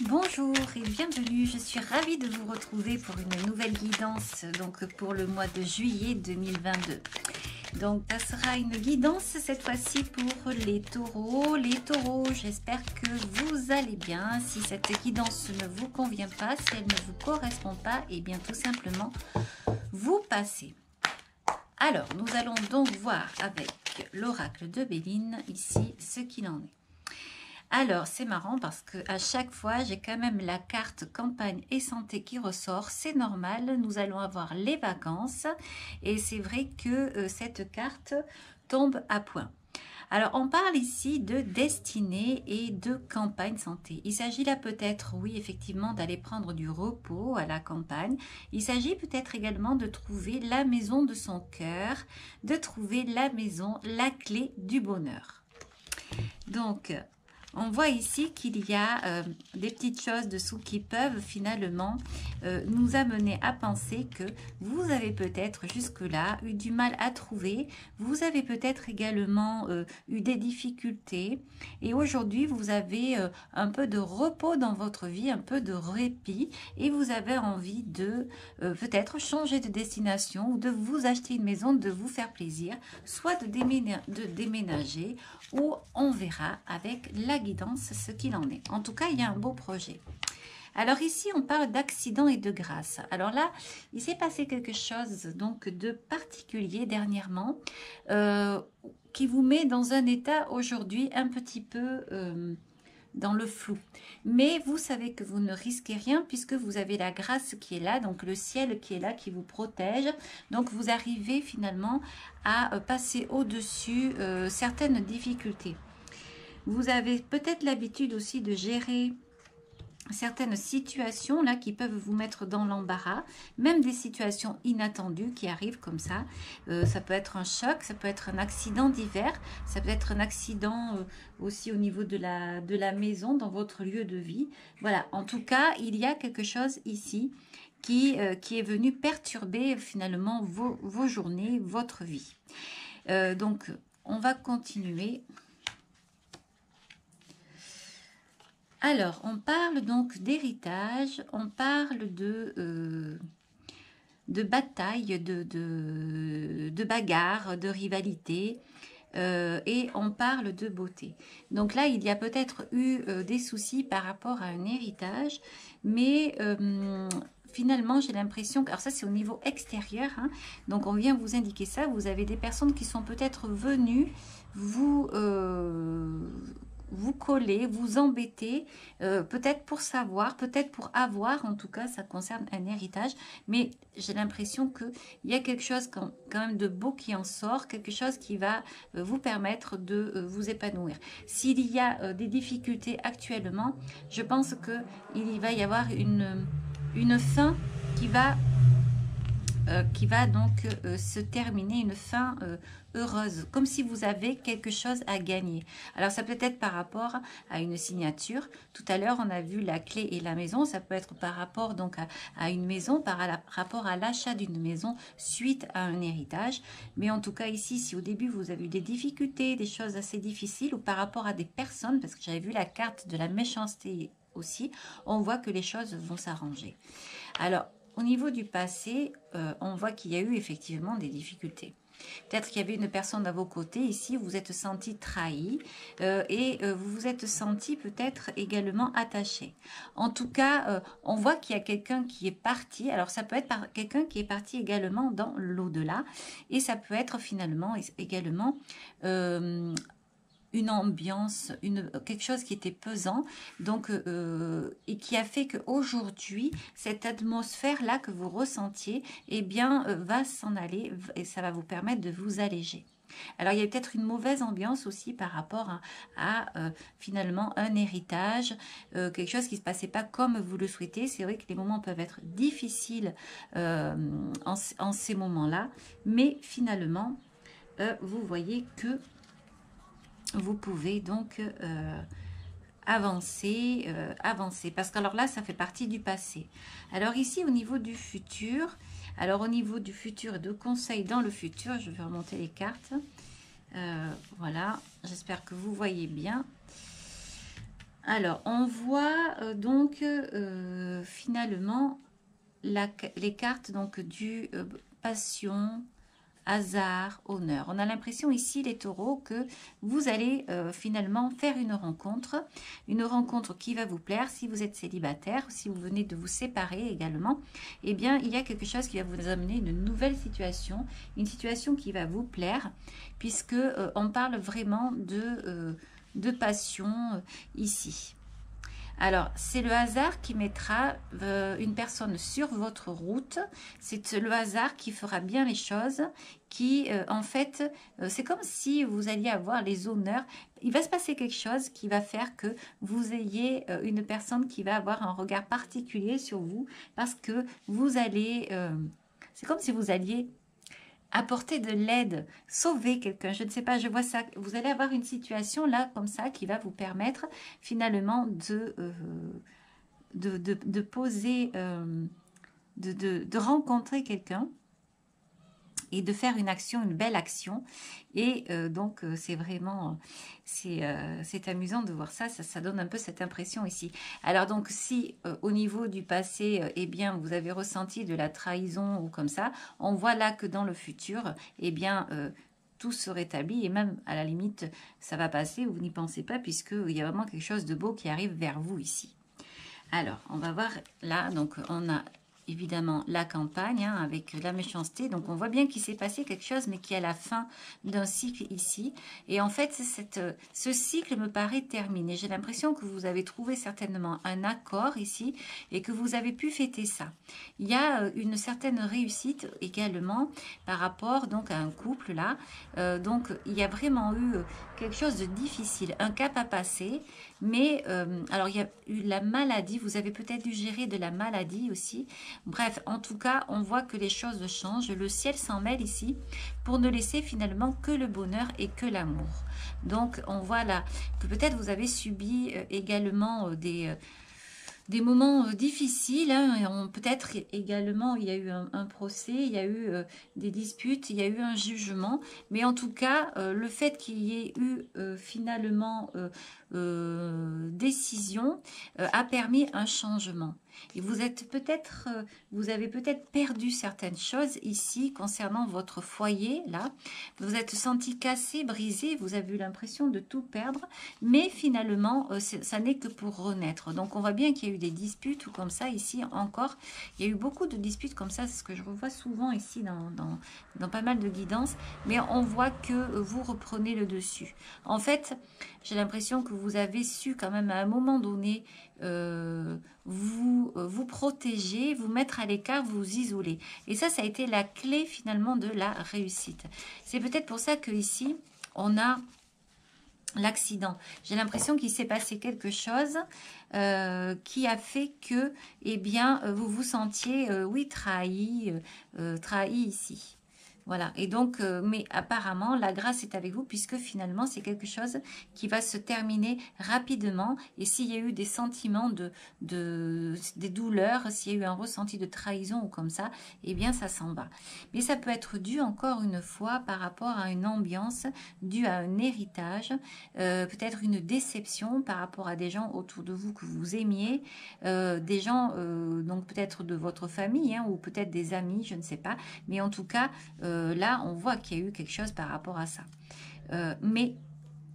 Bonjour et bienvenue, je suis ravie de vous retrouver pour une nouvelle guidance donc pour le mois de juillet 2022. Donc ça sera une guidance cette fois-ci pour les taureaux. Les taureaux, j'espère que vous allez bien. Si cette guidance ne vous convient pas, si elle ne vous correspond pas, et bien tout simplement vous passez. Alors nous allons donc voir avec l'oracle de Béline ici ce qu'il en est. Alors, c'est marrant parce que à chaque fois, j'ai quand même la carte campagne et santé qui ressort. C'est normal, nous allons avoir les vacances et c'est vrai que cette carte tombe à point. Alors, on parle ici de destinée et de campagne santé. Il s'agit là peut-être, oui, effectivement, d'aller prendre du repos à la campagne. Il s'agit peut-être également de trouver la maison de son cœur, de trouver la maison, la clé du bonheur. Donc, on voit ici qu'il y a des petites choses dessous qui peuvent finalement nous amener à penser que vous avez peut-être jusque-là eu du mal à trouver, vous avez peut-être également eu des difficultés et aujourd'hui vous avez un peu de repos dans votre vie, un peu de répit et vous avez envie de peut-être changer de destination ou de vous acheter une maison, de vous faire plaisir, soit de déménager ou on verra avec la guidance ce qu'il en est. En tout cas, il y a un beau projet. Alors ici, on parle d'accident et de grâce. Alors là, il s'est passé quelque chose donc de particulier dernièrement qui vous met dans un état aujourd'hui un petit peu dans le flou. Mais vous savez que vous ne risquez rien puisque vous avez la grâce qui est là, donc le ciel qui est là, qui vous protège. Donc vous arrivez finalement à passer au-dessus certaines difficultés. Vous avez peut-être l'habitude aussi de gérer certaines situations là qui peuvent vous mettre dans l'embarras, même des situations inattendues qui arrivent comme ça. Ça peut être un choc, ça peut être un accident divers, ça peut être un accident aussi au niveau de la maison, dans votre lieu de vie. Voilà, en tout cas, il y a quelque chose ici qui est venu perturber finalement vos journées, votre vie. Donc, on va continuer. Alors, on parle donc d'héritage, on parle de bataille, de bagarre, de rivalité, et on parle de beauté. Donc là, il y a peut-être eu des soucis par rapport à un héritage, mais finalement, j'ai l'impression que... Alors ça, c'est au niveau extérieur, hein, donc on vient vous indiquer ça. Vous avez des personnes qui sont peut-être venues vous coller, vous embêter, peut-être pour savoir, peut-être pour avoir, en tout cas ça concerne un héritage, mais j'ai l'impression qu'il y a quelque chose quand même de beau qui en sort, quelque chose qui va vous permettre de vous épanouir. S'il y a des difficultés actuellement, je pense qu'il va y avoir une fin qui va donc se terminer, une fin heureuse, comme si vous avez quelque chose à gagner. Alors ça peut être par rapport à une signature. Tout à l'heure, on a vu la clé et la maison. Ça peut être par rapport donc à une maison, rapport à l'achat d'une maison suite à un héritage. Mais en tout cas ici, si au début vous avez eu des difficultés, des choses assez difficiles, ou par rapport à des personnes, parce que j'avais vu la carte de la méchanceté aussi, on voit que les choses vont s'arranger. Alors, au niveau du passé, on voit qu'il y a eu effectivement des difficultés. Peut-être qu'il y avait une personne à vos côtés, ici, vous vous êtes senti trahi et vous vous êtes senti peut-être également attaché. En tout cas, on voit qu'il y a quelqu'un qui est parti. Alors, ça peut être quelqu'un qui est parti également dans l'au-delà et ça peut être finalement également... une ambiance, quelque chose qui était pesant, donc et qui a fait qu'aujourd'hui, cette atmosphère-là que vous ressentiez, eh bien, va s'en aller et ça va vous permettre de vous alléger. Alors, il y a peut-être une mauvaise ambiance aussi par rapport à finalement un héritage, quelque chose qui ne se passait pas comme vous le souhaitez. C'est vrai que les moments peuvent être difficiles en ces moments-là, mais finalement, vous voyez que vous pouvez donc avancer, parce que alors là, ça fait partie du passé. Alors ici, au niveau du futur, et de conseils dans le futur, je vais remonter les cartes. Voilà, j'espère que vous voyez bien. Alors, on voit donc finalement les cartes donc du passion, hasard, honneur. On a l'impression ici, les taureaux, que vous allez finalement faire une rencontre qui va vous plaire. Si vous êtes célibataire, si vous venez de vous séparer également, eh bien, il y a quelque chose qui va vous amener une nouvelle situation, une situation qui va vous plaire, puisque on parle vraiment de passion ici. Alors, c'est le hasard qui mettra une personne sur votre route. C'est le hasard qui fera bien les choses, qui, en fait, c'est comme si vous alliez avoir les honneurs. Il va se passer quelque chose qui va faire que vous ayez une personne qui va avoir un regard particulier sur vous, parce que vous allez... c'est comme si vous alliez apporter de l'aide, sauver quelqu'un, je ne sais pas, je vois ça, vous allez avoir une situation là, comme ça, qui va vous permettre finalement de poser, de rencontrer quelqu'un et de faire une action, une belle action. Et donc, c'est vraiment, c'est amusant de voir ça, ça donne un peu cette impression ici. Alors donc, si au niveau du passé, eh bien, vous avez ressenti de la trahison ou comme ça, on voit là que dans le futur, eh bien, tout se rétablit et même à la limite, ça va passer, vous n'y pensez pas, puisqu'il y a vraiment quelque chose de beau qui arrive vers vous ici. Alors, on va voir là, donc on a évidemment la campagne hein, avec la méchanceté. Donc on voit bien qu'il s'est passé quelque chose, mais qui est à la fin d'un cycle ici. Et en fait, ce cycle me paraît terminé. J'ai l'impression que vous avez trouvé certainement un accord ici et que vous avez pu fêter ça. Il y a une certaine réussite également par rapport donc à un couple là. Donc il y a vraiment eu quelque chose de difficile, un cap à passer. Mais alors il y a eu la maladie, vous avez peut-être dû gérer de la maladie aussi. Bref, en tout cas, on voit que les choses changent. Le ciel s'en mêle ici pour ne laisser finalement que le bonheur et que l'amour. Donc, on voit là que peut-être vous avez subi également des moments difficiles. Hein. Peut-être également, il y a eu un procès, il y a eu des disputes, il y a eu un jugement. Mais en tout cas, le fait qu'il y ait eu finalement décision a permis un changement. Et vous êtes peut-être, vous avez peut-être perdu certaines choses ici concernant votre foyer, là. Vous êtes senti cassé, brisé, vous avez eu l'impression de tout perdre, mais finalement, ça n'est que pour renaître. Donc, on voit bien qu'il y a eu des disputes ou comme ça, ici encore. Il y a eu beaucoup de disputes comme ça, c'est ce que je revois souvent ici dans pas mal de guidances, mais on voit que vous reprenez le dessus. En fait, j'ai l'impression que vous avez su quand même à un moment donné vous protéger, vous mettre à l'écart, vous isoler. Et ça a été la clé finalement de la réussite. C'est peut-être pour ça que ici, on a l'accident. J'ai l'impression qu'il s'est passé quelque chose qui a fait que, eh bien, vous vous sentiez, oui, trahi ici. Voilà, et donc, mais apparemment, la grâce est avec vous puisque finalement, c'est quelque chose qui va se terminer rapidement. Et s'il y a eu des sentiments des douleurs, s'il y a eu un ressenti de trahison ou comme ça, eh bien, ça s'en va. Mais ça peut être dû, encore une fois, par rapport à une ambiance, due à un héritage, peut-être une déception par rapport à des gens autour de vous que vous aimiez, des gens, donc peut-être de votre famille, hein, ou peut-être des amis, je ne sais pas. Mais en tout cas, là, on voit qu'il y a eu quelque chose par rapport à ça. Mais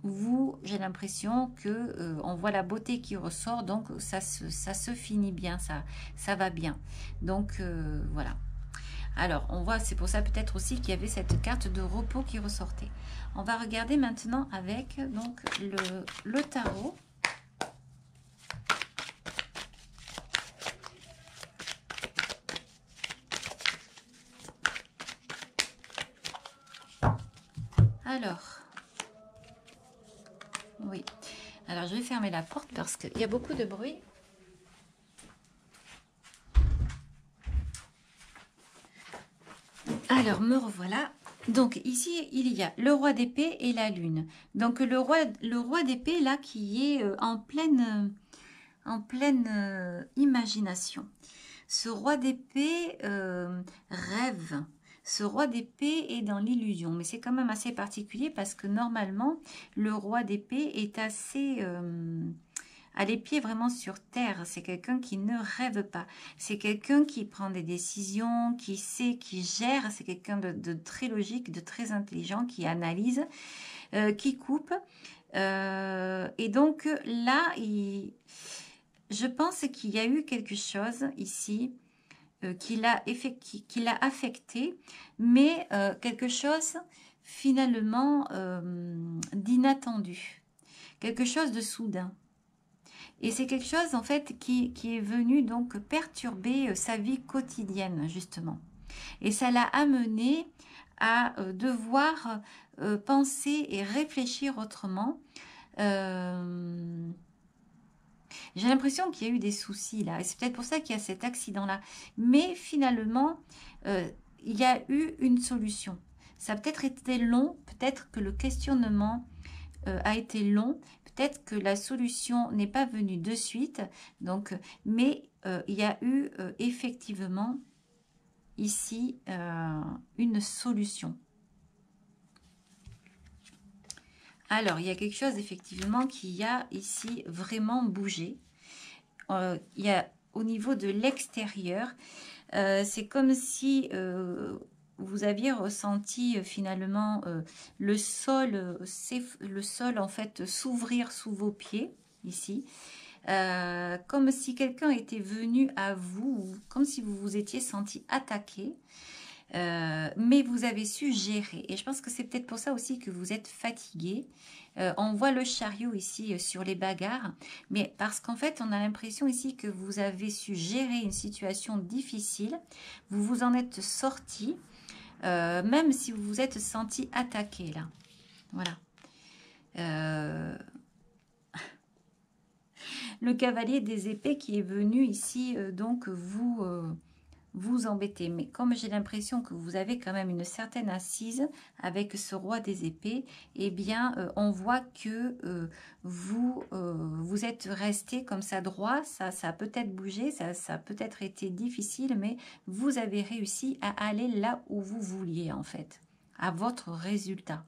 vous, j'ai l'impression que on voit la beauté qui ressort, donc ça se finit bien, ça va bien. Donc, voilà. Alors, on voit, c'est pour ça peut-être aussi qu'il y avait cette carte de repos qui ressortait. On va regarder maintenant avec donc le tarot. Alors, oui. Alors, je vais fermer la porte parce qu'il y a beaucoup de bruit. Alors, me revoilà. Donc, ici, il y a le roi d'épée et la lune. Donc, le roi d'épée, là, qui est en pleine imagination. Ce roi d'épée rêve. Ce roi d'épée est dans l'illusion, mais c'est quand même assez particulier parce que normalement, le roi d'épée est assez a les pieds vraiment sur terre. C'est quelqu'un qui ne rêve pas. C'est quelqu'un qui prend des décisions, qui sait, qui gère. C'est quelqu'un de très logique, de très intelligent, qui analyse, qui coupe. Et donc là, je pense qu'il y a eu quelque chose ici qui l'a affecté, mais quelque chose finalement d'inattendu, quelque chose de soudain. Et c'est quelque chose en fait qui est venu donc perturber sa vie quotidienne justement. Et ça l'a amené à devoir penser et réfléchir autrement. J'ai l'impression qu'il y a eu des soucis là, et c'est peut-être pour ça qu'il y a cet accident-là. Mais finalement, il y a eu une solution. Ça a peut-être été long, peut-être que le questionnement a été long, peut-être que la solution n'est pas venue de suite, donc, mais il y a eu effectivement ici une solution. Alors, il y a quelque chose effectivement qui a ici vraiment bougé. Il y a au niveau de l'extérieur, c'est comme si vous aviez ressenti finalement le sol en fait s'ouvrir sous vos pieds ici. Comme si quelqu'un était venu à vous, comme si vous vous étiez senti attaqué. Mais vous avez su gérer. Et je pense que c'est peut-être pour ça aussi que vous êtes fatigué. On voit le chariot ici sur les bagarres. Mais parce qu'en fait, on a l'impression ici que vous avez su gérer une situation difficile. Vous vous en êtes sorti. Même si vous vous êtes senti attaqué là. Voilà. Le cavalier des épées qui est venu ici donc vous embêter. Mais comme j'ai l'impression que vous avez quand même une certaine assise avec ce roi des épées, eh bien, on voit que vous êtes resté comme ça droit. Ça a peut-être bougé, ça a peut-être été difficile, mais vous avez réussi à aller là où vous vouliez, en fait, à votre résultat.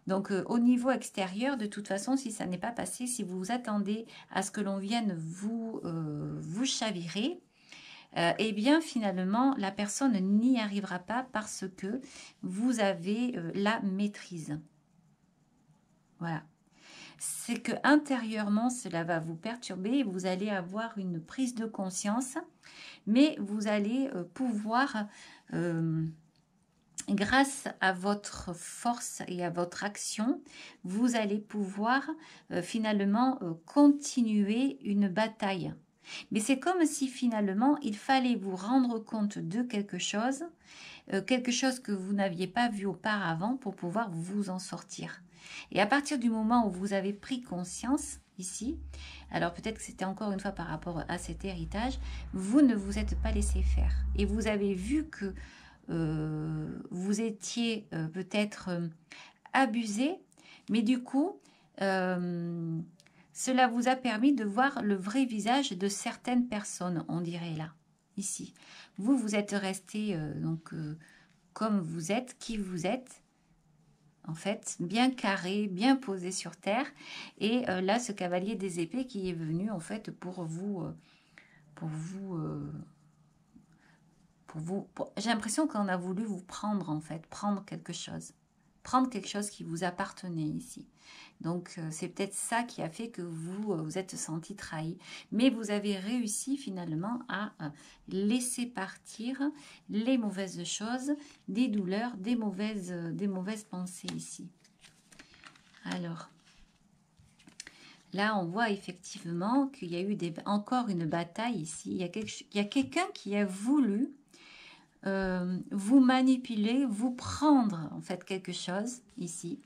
Donc, au niveau extérieur, de toute façon, si ça n'est pas passé, si vous vous attendez à ce que l'on vienne vous chavirer, eh bien finalement la personne n'y arrivera pas parce que vous avez la maîtrise. Voilà. C'est que intérieurement cela va vous perturber, vous allez avoir une prise de conscience, mais vous allez pouvoir, grâce à votre force et à votre action, vous allez pouvoir finalement continuer une bataille. Mais c'est comme si finalement, il fallait vous rendre compte de quelque chose que vous n'aviez pas vu auparavant pour pouvoir vous en sortir. Et à partir du moment où vous avez pris conscience, ici, alors peut-être que c'était encore une fois par rapport à cet héritage, vous ne vous êtes pas laissé faire. Et vous avez vu que vous étiez peut-être abusé, mais du coup... cela vous a permis de voir le vrai visage de certaines personnes, on dirait là, ici. Vous êtes resté comme vous êtes, qui vous êtes, en fait, bien carré, bien posé sur terre. Et là, ce cavalier des épées qui est venu, en fait, j'ai l'impression qu'on a voulu vous prendre, en fait, prendre quelque chose. Prendre quelque chose qui vous appartenait ici. Donc, c'est peut-être ça qui a fait que vous vous êtes senti trahi. Mais vous avez réussi finalement à laisser partir les mauvaises choses, des douleurs, des mauvaises pensées ici. Alors, là, on voit effectivement qu'il y a eu encore une bataille ici. Il y a quelqu'un qui a voulu vous manipuler, vous prendre en fait quelque chose ici.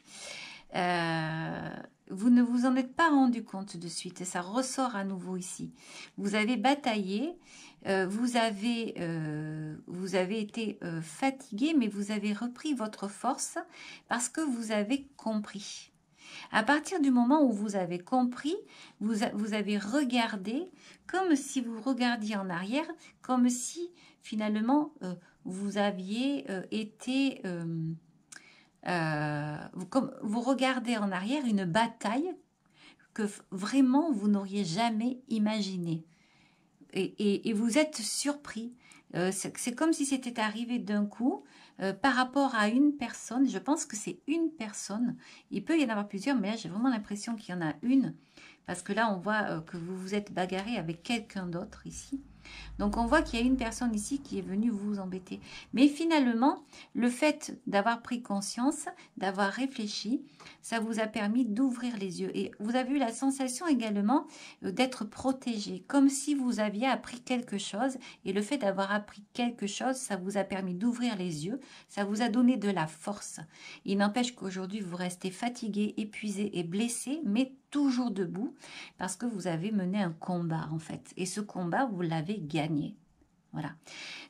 Vous ne vous en êtes pas rendu compte de suite et ça ressort à nouveau ici. Vous avez bataillé, vous avez été fatigué, mais vous avez repris votre force parce que vous avez compris. À partir du moment où vous avez compris, vous avez regardé comme si vous regardiez en arrière, comme si finalement vous aviez été... comme vous regardez en arrière une bataille que vraiment vous n'auriez jamais imaginé. Et vous êtes surpris. C'est comme si c'était arrivé d'un coup par rapport à une personne. Je pense que c'est une personne. Il peut y en avoir plusieurs, mais là j'ai vraiment l'impression qu'il y en a une. Parce que là on voit que vous vous êtes bagarré avec quelqu'un d'autre ici. Donc on voit qu'il y a une personne ici qui est venue vous embêter. Mais finalement, le fait d'avoir pris conscience, d'avoir réfléchi, ça vous a permis d'ouvrir les yeux. Et vous avez eu la sensation également d'être protégé, comme si vous aviez appris quelque chose. Et le fait d'avoir appris quelque chose, ça vous a permis d'ouvrir les yeux, ça vous a donné de la force. Il n'empêche qu'aujourd'hui, vous restez fatigué, épuisé et blessé, mais toujours debout, parce que vous avez mené un combat en fait. Et ce combat, vous l'avez gagné. Voilà.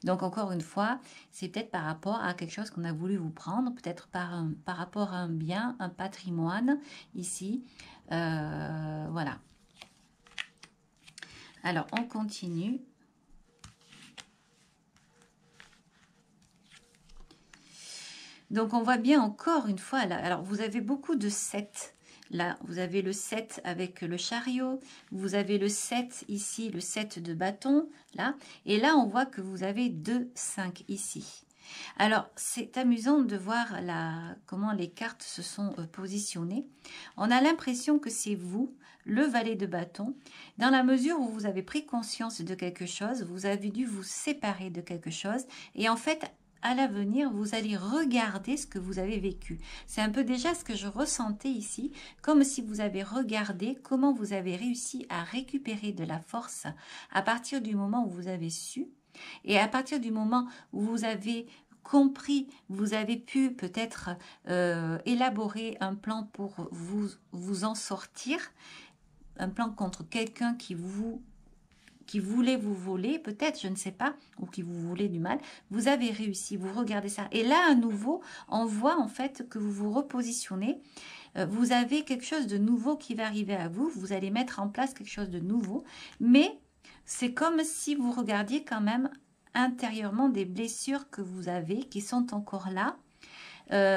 Donc encore une fois, c'est peut-être par rapport à quelque chose qu'on a voulu vous prendre, peut-être par rapport à un bien, un patrimoine ici. Voilà. Alors, on continue. Donc, on voit bien encore une fois, là, alors vous avez beaucoup de 7. Là, vous avez le 7 avec le chariot, vous avez le 7 ici, le 7 de bâton, là. Et là, on voit que vous avez 2, 5 ici. Alors, c'est amusant de voir comment les cartes se sont positionnées. On a l'impression que c'est vous, le valet de bâton, dans la mesure où vous avez pris conscience de quelque chose, vous avez dû vous séparer de quelque chose. Et en fait, à l'avenir, vous allez regarder ce que vous avez vécu. C'est un peu déjà ce que je ressentais ici, comme si vous avez regardé comment vous avez réussi à récupérer de la force à partir du moment où vous avez su, et à partir du moment où vous avez compris, vous avez pu peut-être élaborer un plan pour vous en sortir, un plan contre quelqu'un qui voulait vous voler, peut-être, je ne sais pas, ou qui vous voulait du mal, vous avez réussi, vous regardez ça. Et là, à nouveau, on voit en fait que vous vous repositionnez, vous avez quelque chose de nouveau qui va arriver à vous, vous allez mettre en place quelque chose de nouveau, mais c'est comme si vous regardiez quand même intérieurement des blessures que vous avez, qui sont encore là,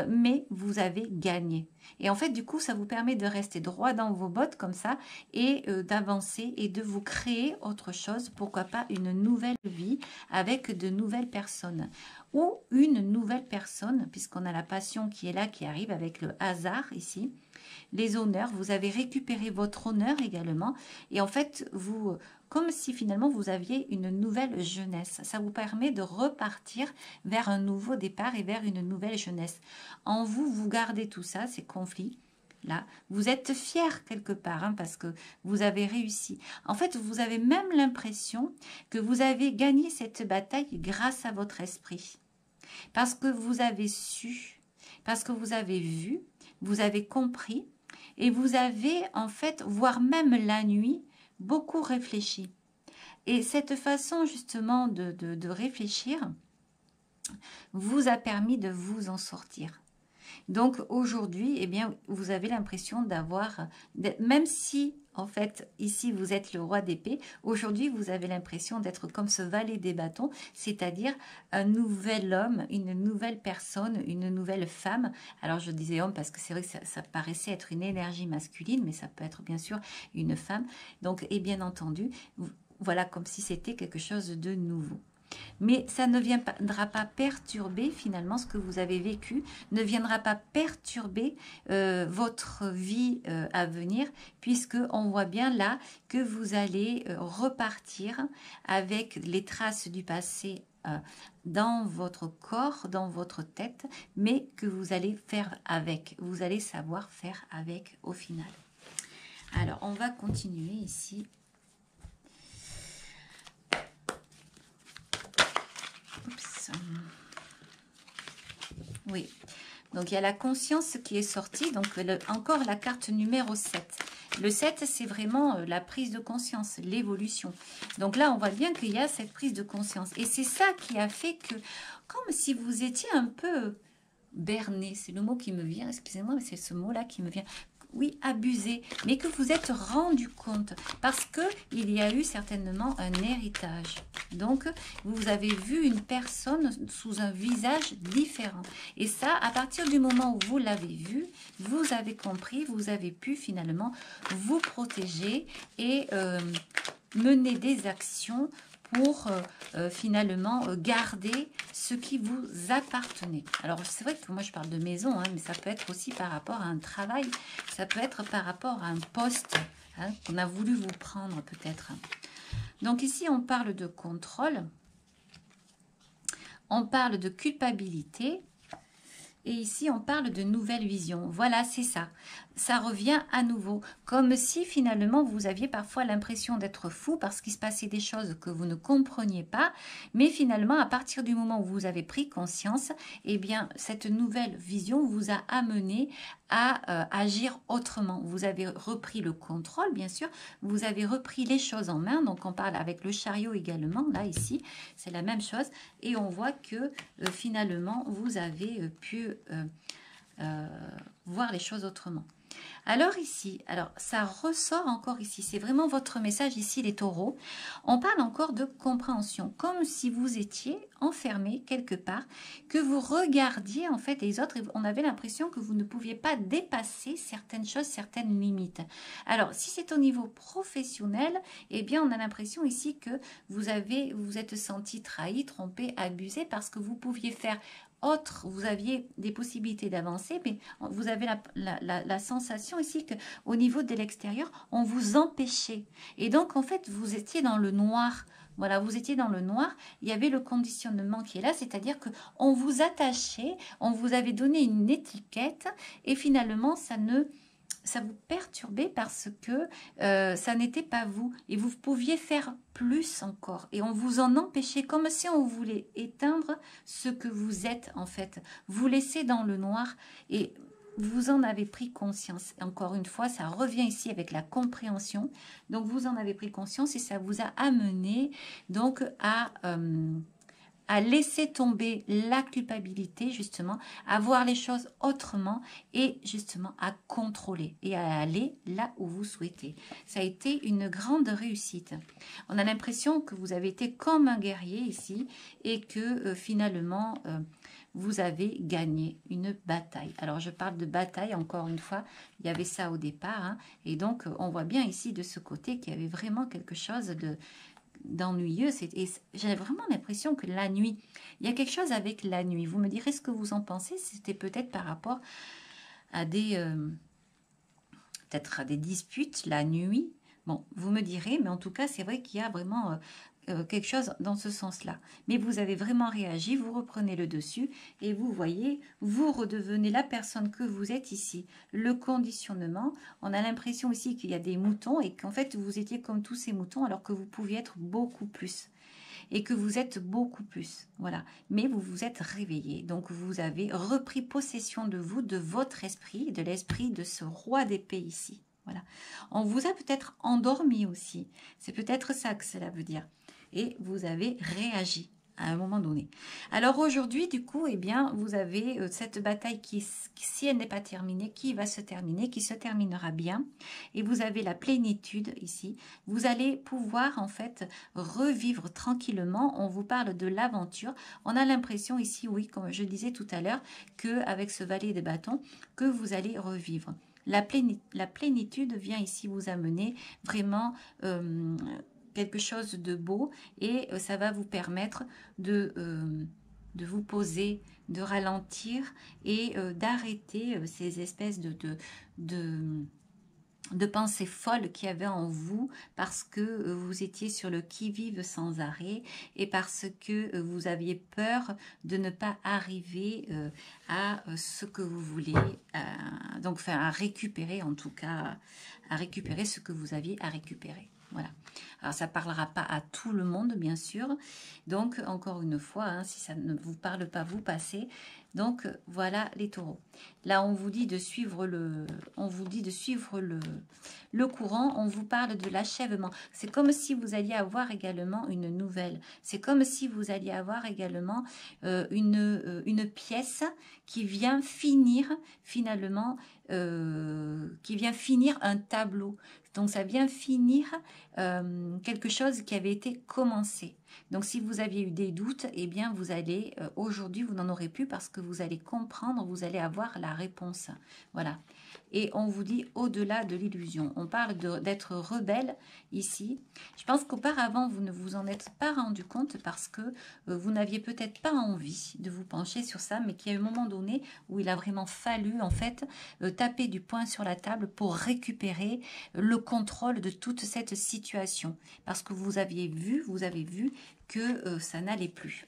mais vous avez gagné. Et en fait, du coup, ça vous permet de rester droit dans vos bottes comme ça et d'avancer et de vous créer autre chose. Pourquoi pas une nouvelle vie avec de nouvelles personnes ou une nouvelle personne, puisqu'on a la passion qui est là, qui arrive avec le hasard ici. Les honneurs, vous avez récupéré votre honneur également. Et en fait, comme si finalement vous aviez une nouvelle jeunesse. Ça vous permet de repartir vers un nouveau départ et vers une nouvelle jeunesse. En vous, vous gardez tout ça, ces conflits. Là, vous êtes fier quelque part hein, parce que vous avez réussi. En fait, vous avez même l'impression que vous avez gagné cette bataille grâce à votre esprit. Parce que vous avez su, parce que vous avez vu, vous avez compris et vous avez en fait, voire même la nuit, beaucoup réfléchi. Et cette façon justement de réfléchir vous a permis de vous en sortir. Donc aujourd'hui, eh bien, vous avez l'impression d'avoir, même si en fait ici vous êtes le roi d'épée, aujourd'hui vous avez l'impression d'être comme ce valet des bâtons, c'est-à-dire un nouvel homme, une nouvelle personne, une nouvelle femme. Alors je disais homme parce que c'est vrai que ça paraissait être une énergie masculine, mais ça peut être bien sûr une femme. Donc, et bien entendu, voilà comme si c'était quelque chose de nouveau. Mais ça ne viendra pas perturber finalement ce que vous avez vécu, ne viendra pas perturber votre vie à venir, puisque on voit bien là que vous allez repartir avec les traces du passé dans votre corps, dans votre tête, mais que vous allez faire avec, vous allez savoir faire avec au final. Alors, on va continuer ici. Oups. Oui, donc il y a la conscience qui est sortie, donc encore la carte numéro 7. Le 7, c'est vraiment la prise de conscience, l'évolution. Donc là, on voit bien qu'il y a cette prise de conscience. Et c'est ça qui a fait que, comme si vous étiez un peu berné, c'est le mot qui me vient, excusez-moi, mais c'est ce mot-là qui me vient. oui, abusé, mais que vous êtes rendu compte parce que il y a eu certainement un héritage. Donc, vous avez vu une personne sous un visage différent. Et ça, à partir du moment où vous l'avez vu, vous avez compris, vous avez pu finalement vous protéger et mener des actions pour finalement garder ce qui vous appartenait. Alors c'est vrai que moi je parle de maison, hein, mais ça peut être aussi par rapport à un travail, ça peut être par rapport à un poste hein, qu'on a voulu vous prendre peut-être. Donc ici on parle de contrôle, on parle de culpabilité, et ici, on parle de nouvelle vision. Voilà, c'est ça. Ça revient à nouveau. Comme si, finalement, vous aviez parfois l'impression d'être fou parce qu'il se passait des choses que vous ne compreniez pas. Mais finalement, à partir du moment où vous avez pris conscience, eh bien, cette nouvelle vision vous a amené à agir autrement. Vous avez repris le contrôle, bien sûr. Vous avez repris les choses en main. Donc, on parle avec le chariot également. Là, ici, c'est la même chose. Et on voit que, finalement, vous avez pu voir les choses autrement. Alors ici, alors ça ressort encore ici, c'est vraiment votre message ici les taureaux. On parle encore de compréhension, comme si vous étiez enfermé quelque part, que vous regardiez en fait les autres et on avait l'impression que vous ne pouviez pas dépasser certaines choses, certaines limites. Alors si c'est au niveau professionnel, eh bien on a l'impression ici que vous êtes senti trahi, trompé, abusé parce que vous pouviez faire autre, vous aviez des possibilités d'avancer, mais vous avez la sensation ici qu'au niveau de l'extérieur, on vous empêchait. Et donc, en fait, vous étiez dans le noir. Voilà, vous étiez dans le noir. Il y avait le conditionnement qui est là, c'est-à-dire qu'on vous attachait, on vous avait donné une étiquette et finalement, ça vous perturbait parce que ça n'était pas vous et vous pouviez faire plus encore et on vous en empêchait comme si on voulait éteindre ce que vous êtes en fait, vous laisser dans le noir et vous en avez pris conscience. Et encore une fois, ça revient ici avec la compréhension, donc vous en avez pris conscience et ça vous a amené donc à laisser tomber la culpabilité, justement, à voir les choses autrement et justement à contrôler et à aller là où vous souhaitez. Ça a été une grande réussite. On a l'impression que vous avez été comme un guerrier ici et que finalement, vous avez gagné une bataille. Alors, je parle de bataille, encore une fois, il y avait ça au départ. Hein, et donc, on voit bien ici de ce côté qu'il y avait vraiment quelque chose d'ennuyeux. J'ai vraiment l'impression que la nuit, il y a quelque chose avec la nuit. Vous me direz ce que vous en pensez. C'était peut-être par rapport à peut-être à des disputes la nuit. Bon, vous me direz, mais en tout cas, c'est vrai qu'il y a vraiment quelque chose dans ce sens-là. Mais vous avez vraiment réagi, vous reprenez le dessus et vous voyez, vous redevenez la personne que vous êtes ici. Le conditionnement, on a l'impression ici qu'il y a des moutons et qu'en fait, vous étiez comme tous ces moutons alors que vous pouviez être beaucoup plus. Et que vous êtes beaucoup plus, voilà. Mais vous vous êtes réveillé, donc vous avez repris possession de vous, de votre esprit, de l'esprit de ce roi d'épée ici, voilà. On vous a peut-être endormi aussi, c'est peut-être ça que cela veut dire. Et vous avez réagi à un moment donné. Alors aujourd'hui, du coup, eh bien, vous avez cette bataille qui, si elle n'est pas terminée, qui va se terminer, qui se terminera bien. Et vous avez la plénitude ici. Vous allez pouvoir, en fait, revivre tranquillement. On vous parle de l'aventure. On a l'impression ici, oui, comme je disais tout à l'heure, qu'avec ce valet de bâton, que vous allez revivre. La plénitude vient ici vous amener vraiment quelque chose de beau et ça va vous permettre de vous poser, de ralentir et d'arrêter ces espèces de pensées folles qu'il y avait en vous parce que vous étiez sur le qui-vive sans arrêt et parce que vous aviez peur de ne pas arriver à ce que vous voulez, donc enfin, à récupérer en tout cas, à récupérer ce que vous aviez à récupérer. Voilà. Alors, ça ne parlera pas à tout le monde, bien sûr. Donc, encore une fois, hein, si ça ne vous parle pas, vous passez. Donc voilà les taureaux. Là on vous dit de suivre le courant, on vous parle de l'achèvement. C'est comme si vous alliez avoir également une nouvelle. C'est comme si vous alliez avoir également une pièce qui vient finir finalement, qui vient finir un tableau. Donc ça vient finir quelque chose qui avait été commencé. Donc si vous aviez eu des doutes, eh bien vous allez, aujourd'hui vous n'en aurez plus parce que vous allez comprendre, vous allez avoir la réponse. Voilà. Et on vous dit au-delà de l'illusion. On parle d'être rebelle ici. Je pense qu'auparavant vous ne vous en êtes pas rendu compte parce que vous n'aviez peut-être pas envie de vous pencher sur ça, mais qu'il y a un moment donné où il a vraiment fallu en fait taper du poing sur la table pour récupérer le contrôle de toute cette situation. Parce que vous avez vu que ça n'allait plus.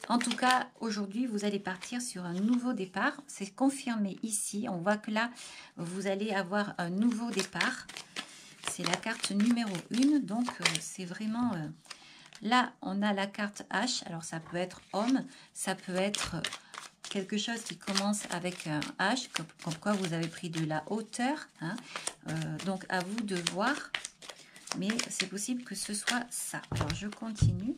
En tout cas, aujourd'hui, vous allez partir sur un nouveau départ. C'est confirmé ici. On voit que là, vous allez avoir un nouveau départ. C'est la carte numéro 1. Donc, c'est vraiment... là, on a la carte H. Alors, ça peut être homme. Ça peut être quelque chose qui commence avec un H. Comme quoi, vous avez pris de la hauteur. Hein. Donc, à vous de voir. Mais c'est possible que ce soit ça. Alors, je continue.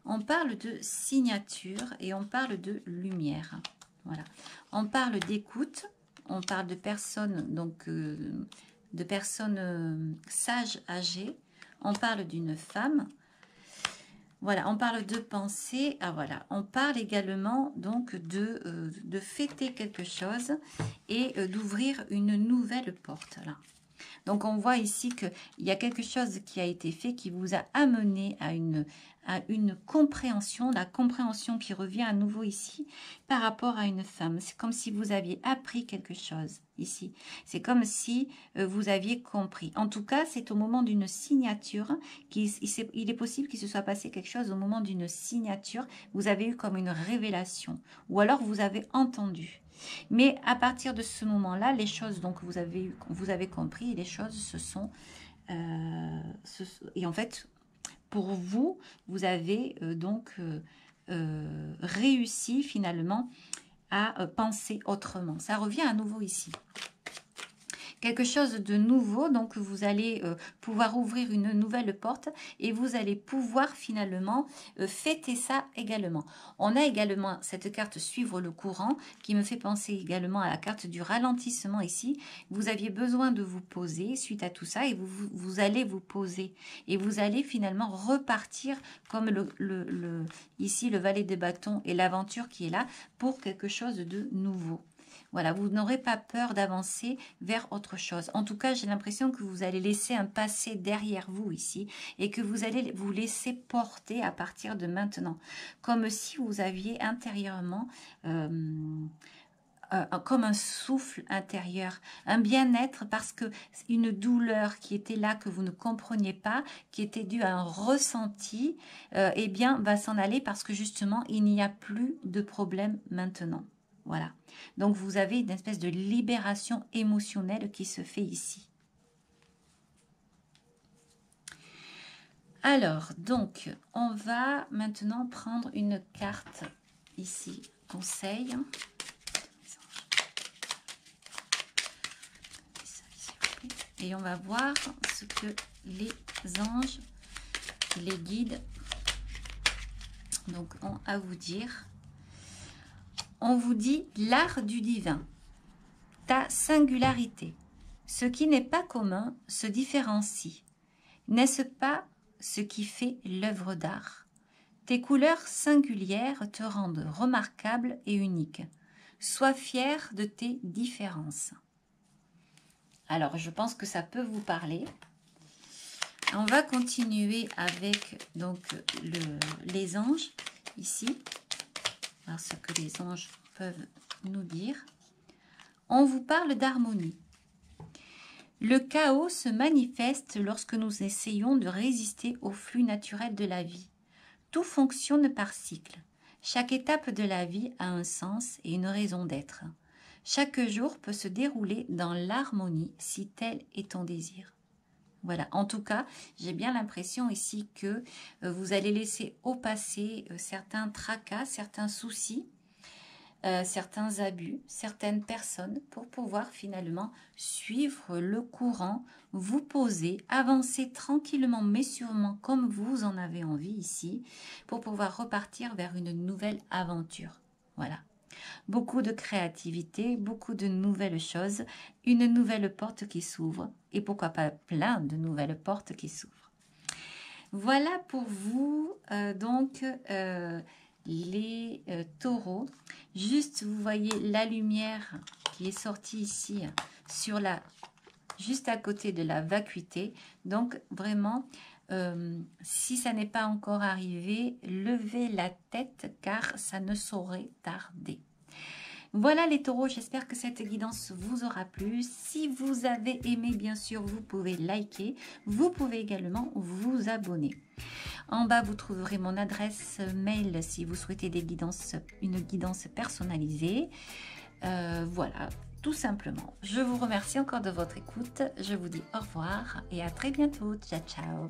On parle de signature et on parle de lumière. Voilà. On parle d'écoute. On parle de personnes, donc de personnes sages, âgées. On parle d'une femme. Voilà. On parle de pensée. Ah voilà. On parle également donc de fêter quelque chose et d'ouvrir une nouvelle porte. Là. Donc, on voit ici qu'il y a quelque chose qui a été fait qui vous a amené à une compréhension, la compréhension qui revient à nouveau ici par rapport à une femme. C'est comme si vous aviez appris quelque chose ici. C'est comme si vous aviez compris. En tout cas, c'est au moment d'une signature, il est possible qu'il se soit passé quelque chose au moment d'une signature. Vous avez eu comme une révélation ou alors vous avez entendu. Mais à partir de ce moment-là, les choses, donc vous avez compris, les choses se sont... et en fait, pour vous, vous avez réussi finalement à penser autrement. Ça revient à nouveau ici. Quelque chose de nouveau, donc vous allez pouvoir ouvrir une nouvelle porte et vous allez pouvoir finalement fêter ça également. On a également cette carte suivre le courant qui me fait penser également à la carte du ralentissement ici. Vous aviez besoin de vous poser suite à tout ça et vous allez vous poser et vous allez finalement repartir comme ici le valet de bâton et l'aventure qui est là pour quelque chose de nouveau. Voilà, vous n'aurez pas peur d'avancer vers autre chose. En tout cas, j'ai l'impression que vous allez laisser un passé derrière vous ici et que vous allez vous laisser porter à partir de maintenant. Comme si vous aviez intérieurement comme un souffle intérieur, un bien-être parce que une douleur qui était là que vous ne compreniez pas, qui était due à un ressenti, eh bien, va s'en aller parce que justement, il n'y a plus de problème maintenant. Voilà. Donc, vous avez une espèce de libération émotionnelle qui se fait ici. Alors, donc, on va maintenant prendre une carte ici, conseil. Et on va voir ce que les anges, les guides, donc, ont à vous dire. On vous dit l'art du divin, ta singularité. Ce qui n'est pas commun se différencie. N'est-ce pas ce qui fait l'œuvre d'art? Tes couleurs singulières te rendent remarquable et unique. Sois fier de tes différences. Alors, je pense que ça peut vous parler. On va continuer avec donc les anges ici. Alors, ce que les anges peuvent nous dire. On vous parle d'harmonie. Le chaos se manifeste lorsque nous essayons de résister au flux naturel de la vie. Tout fonctionne par cycle. Chaque étape de la vie a un sens et une raison d'être. Chaque jour peut se dérouler dans l'harmonie si tel est ton désir. Voilà, en tout cas, j'ai bien l'impression ici que vous allez laisser au passé certains tracas, certains soucis, certains abus, certaines personnes pour pouvoir finalement suivre le courant, vous poser, avancer tranquillement mais sûrement comme vous en avez envie ici pour pouvoir repartir vers une nouvelle aventure. Voilà. Beaucoup de créativité, beaucoup de nouvelles choses, une nouvelle porte qui s'ouvre et pourquoi pas plein de nouvelles portes qui s'ouvrent. Voilà pour vous les taureaux. Juste vous voyez la lumière qui est sortie ici sur juste à côté de la vacuité. Donc vraiment si ça n'est pas encore arrivé, levez la tête car ça ne saurait tarder. Voilà les taureaux, j'espère que cette guidance vous aura plu. Si vous avez aimé, bien sûr, vous pouvez liker. Vous pouvez également vous abonner. En bas, vous trouverez mon adresse mail si vous souhaitez une guidance personnalisée. Voilà, tout simplement. Je vous remercie encore de votre écoute. Je vous dis au revoir et à très bientôt. Ciao, ciao.